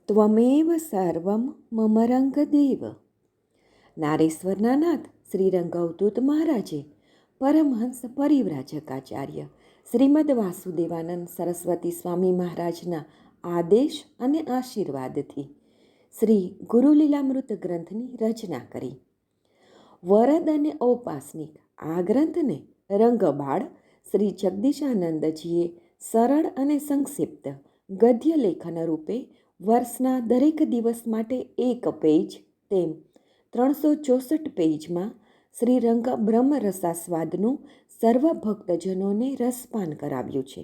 ત્વમેવ સર્વમ મમ રંગદેવ. નારેશ્વરના નાથ શ્રી રંગઅવધૂત મહારાજે પરમહંસ પરિવ્રાજકાચાર્ય શ્રીમદ વાસુદેવાનંદ સરસ્વતી સ્વામી મહારાજના આદેશ અને આશીર્વાદથી શ્રી ગુરુલીલામૃત ગ્રંથની રચના કરી. વરદ અને ઔપાસનિક આ ગ્રંથને રંગબાળ શ્રી જગદીશાનંદજીએ સરળ અને સંક્ષિપ્ત ગદ્ય લેખન રૂપે વર્ષના દરેક દિવસ માટે એક પેજ તેમ 364 પેજમાં શ્રીરંગ બ્રહ્મરસાસ્વાદનું સર્વ ભક્તજનોને રસપાન કરાવ્યું છે.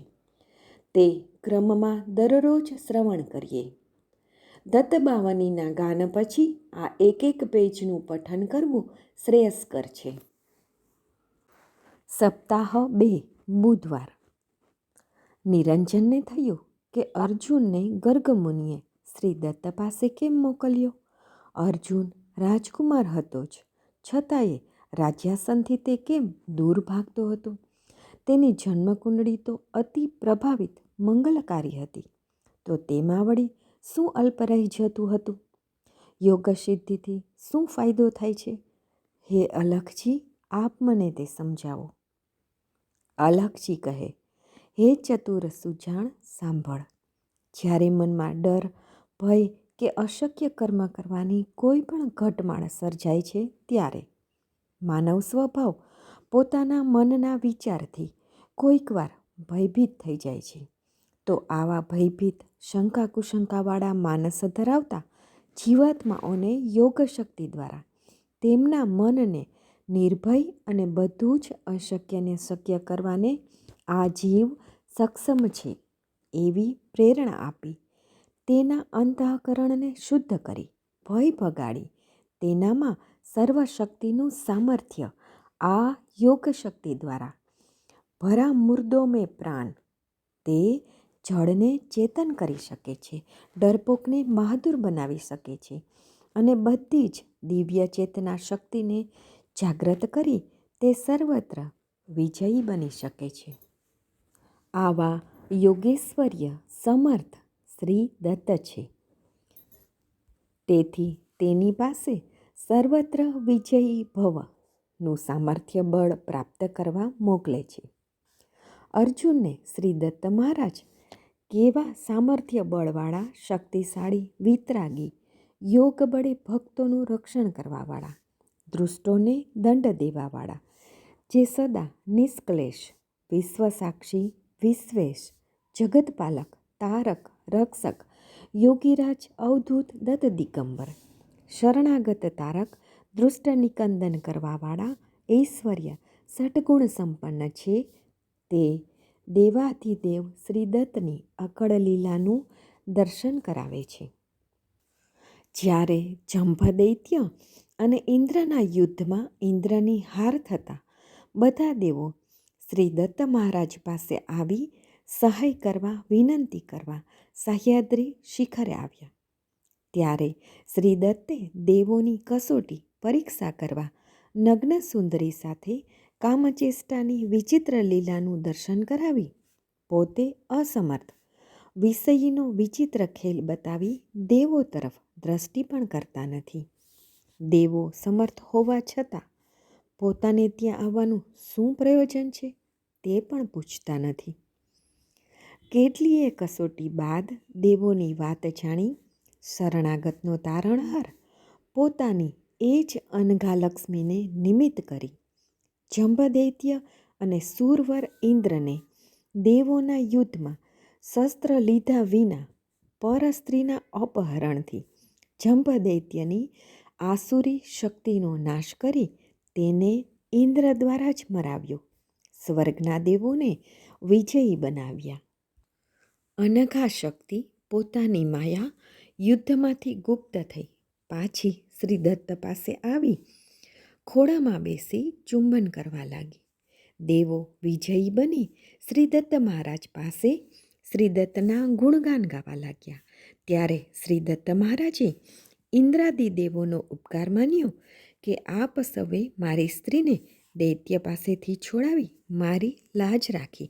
તે ક્રમમાં દરરોજ શ્રવણ કરીએ. દત્તબાવનીના ગાન પછી આ એક પેજનું પઠન કરવું શ્રેયસ્કર છે. સપ્તાહ 2 બુધવાર. નિરંજનને થયું કે અર્જુનને ગર્ગમુનિએ શ્રી દત્ત પાસે કેમ મોકલ્યો? અર્જુન રાજકુમાર હતો જ, છતાંય રાજ્યાસનથી તે કેમ દૂર ભાગતો હતો? તેની જન્મકુંડળી તો અતિ પ્રભાવિત મંગલકારી હતી, તો તેમાં વળી શું અલ્પ રહી જતું હતું? યોગસિદ્ધિથી શું ફાયદો થાય છે? હે અલખજી, આપ મને તે સમજાવો. અલખજી કહે, હે ચતુર સુજાણ, સાંભળ. જ્યારે મનમાં ડર, ભય કે અશક્ય કર્મ કરવાની કોઈ પણ ઘટમાળ સર્જાય છે, ત્યારે માનવ સ્વભાવ પોતાના મનના વિચારથી કોઈકવાર ભયભીત થઈ જાય છે. તો આવા ભયભીત શંકા કુશંકાવાળા માનસ ધરાવતા જીવાત્માઓને યોગ શક્તિ દ્વારા તેમના મનને નિર્ભય અને બધું જ અશક્યને શક્ય કરવાને આ જીવ સક્ષમ છે એવી પ્રેરણા આપી, તેના અંતઃકરણને શુદ્ધ કરી, ભય ભગાડી, તેનામાં સર્વશક્તિનું સામર્થ્ય આ યોગ શક્તિ દ્વારા ભરા મુર્દો મેં પ્રાણ, તે જળને ચેતન કરી શકે છે, ડરપોકને બહાદુર બનાવી શકે છે અને બધી જ દિવ્ય ચેતના શક્તિને જાગ્રત કરી તે સર્વત્ર વિજયી બની શકે છે. આવા યોગેશ્વર્ય સમર્થ શ્રી દત્ત છે. તેથી તેની પાસે સર્વત્ર વિજયી ભવનું સામર્થ્ય બળ પ્રાપ્ત કરવા મોકલે છે. અર્જુનને શ્રી દત્ત મહારાજ કેવા સામર્થ્ય બળવાળા, શક્તિશાળી, વિતરાગી, યોગ બળે ભક્તોનું રક્ષણ કરવાવાળા, દુષ્ટોને દંડ દેવાવાળા, જે સદા નિષ્કલેશ, વિશ્વસાક્ષી, વિશ્વેશ, જગતપાલક, તારક, રક્ષક, યોગીરાજ અવધૂત દત્ત દિગંબર, શરણાગત તારક, દૃષ્ટ નિકંદન કરવાવાળા, ઐશ્વર્ય સટગુણ સંપન્ન છે, તે દેવાધિદેવ શ્રી દત્તની અકળ લીલાનું દર્શન કરાવે છે. જ્યારે જંભદૈત્ય અને ઇન્દ્રના યુદ્ધમાં ઇન્દ્રની હાર થતાં બધા દેવો શ્રી દત્ત મહારાજ પાસે આવી સહાય કરવા, વિનંતી કરવા સહ્યાદ્રી શિખરે આવ્યા. ત્યારે શ્રી દત્તે દેવોની કસોટી પરીક્ષા કરવા નગ્ન સુંદરી સાથે કામચેષ્ટાની વિચિત્ર લીલાનું દર્શન કરાવી પોતે અસમર્થ વિષયીનો વિચિત્ર ખેલ બતાવી દેવો તરફ દ્રષ્ટિ પણ કરતા નથી. દેવો સમર્થ હોવા છતાં પોતાને ત્યાં આવવાનું શું પ્રયોજન છે તે પણ પૂછતા નથી. કેટલીય કસોટી બાદ દેવોની વાત જાણી શરણાગતનો તારણહાર પોતાની એ જ અનઘા લક્ષ્મીને નિમિત્ત કરી જંબદૈત્ય અને શૂરવર ઇન્દ્રને દેવોના યુદ્ધમાં શસ્ત્ર લીધા વિના પર સ્ત્રીના અપહરણથી જંબદૈત્યની આસુરી શક્તિનો નાશ કરી તેને ઇન્દ્ર દ્વારા જ મરાવ્યો, સ્વર્ગના દેવોને વિજયી બનાવ્યા. અનઘા શક્તિ પોતાની માયા યુદ્ધમાંથી ગુપ્ત થઈ પાછી શ્રી દત્ત પાસે આવી ખોળામાં બેસી ચુંબન કરવા લાગી. દેવો વિજયી બની શ્રી દત્ત મહારાજ પાસે શ્રી દત્તના ગુણગાન ગાવા લાગ્યા. ત્યારે શ્રી દત્ત મહારાજે ઇન્દ્રાદિ દેવોનો ઉપકાર માન્યો કે આપ સૌએ મારી સ્ત્રીને દૈત્ય પાસેથી છોડાવી મારી લાજ રાખી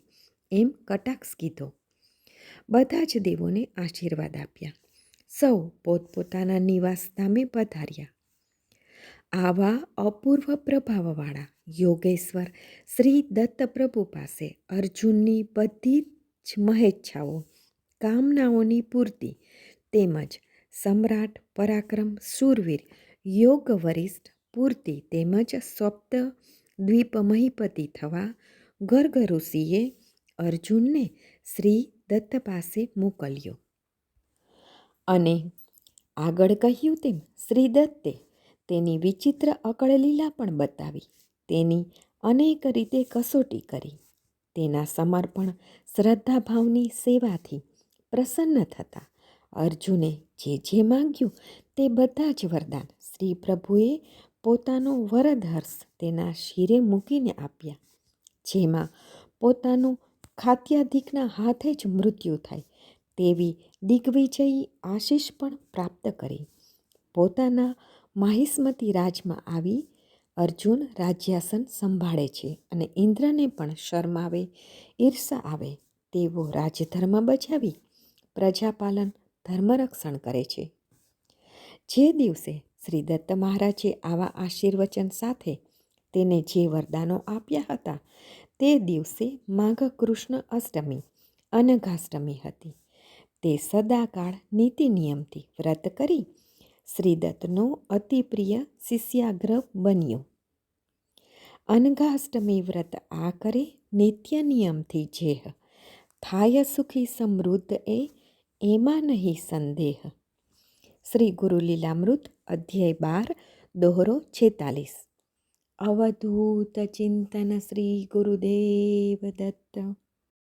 એમ કટાક્ષ કીધો. બધા જ દેવોને આશીર્વાદ આપ્યા. સૌ પોતપોતાના નિવાસધામે પધાર્યા. આવા અપૂર્વ પ્રભાવવાળા યોગેશ્વર શ્રી દત્તપ્રભુ પાસે અર્જુનની બધી જ મહેચ્છાઓ, કામનાઓની પૂર્તિ તેમજ સમ્રાટ, પરાક્રમ, શૂરવીર, યોગ વરિષ્ઠ પૂર્તિ તેમજ સપ્ત દ્વીપ મહીપતિ થવા ગર્ગ ઋષિએ અર્જુનને શ્રી દત્ત પાસે મોકલ્યો. અને આગળ કહ્યું તેમ શ્રી દત્તે તેની વિચિત્ર અકળ લીલા પણ બતાવી, તેની અનેક રીતે કસોટી કરી. તેના સમર્પણ શ્રદ્ધાભાવની સેવાથી પ્રસન્ન થતા અર્જુને જે માંગ્યું તે બધા જ વરદાન શ્રી પ્રભુએ પોતાનો વરદહર્ષ તેના શિરે મૂકીને આપ્યા. જેમાં પોતાનું ખાત્યાધિકના હાથે જ મૃત્યુ થાય તેવી દિગ્વિજયી આશીષ પણ પ્રાપ્ત કરી. પોતાના માહિષ્મતી રાજમાં આવી અર્જુન રાજ્યાસન સંભાળે છે અને ઇન્દ્રને પણ શરમ આવે, ઈર્ષા આવે તેવો રાજધર્મ બજાવી પ્રજાપાલન, ધર્મરક્ષણ કરે છે. જે દિવસે શ્રી દત્ત મહારાજે આવા આશીર્વચન સાથે તેને જે વરદાનો આપ્યા હતા તે દિવસે માઘ કૃષ્ણ અષ્ટમી અનઘાષ્ટમી હતી. તે સદાકાળ નીતિ નિયમથી વ્રત કરી શ્રી દત્તનો અતિ પ્રિય શિષ્યાગ્રહ બન્યો. અનઘાષ્ટમી વ્રત આ કરે નિત્ય નિયમથી જેહ, થાય સુખી સમૃદ્ધ એમાં નહીં સંદેહ. શ્રી ગુરુ લીલામૃત અધ્યાય 12 દોહરો 46. અવધૂત ચિંતન શ્રી ગુરુદેવ દત્ત.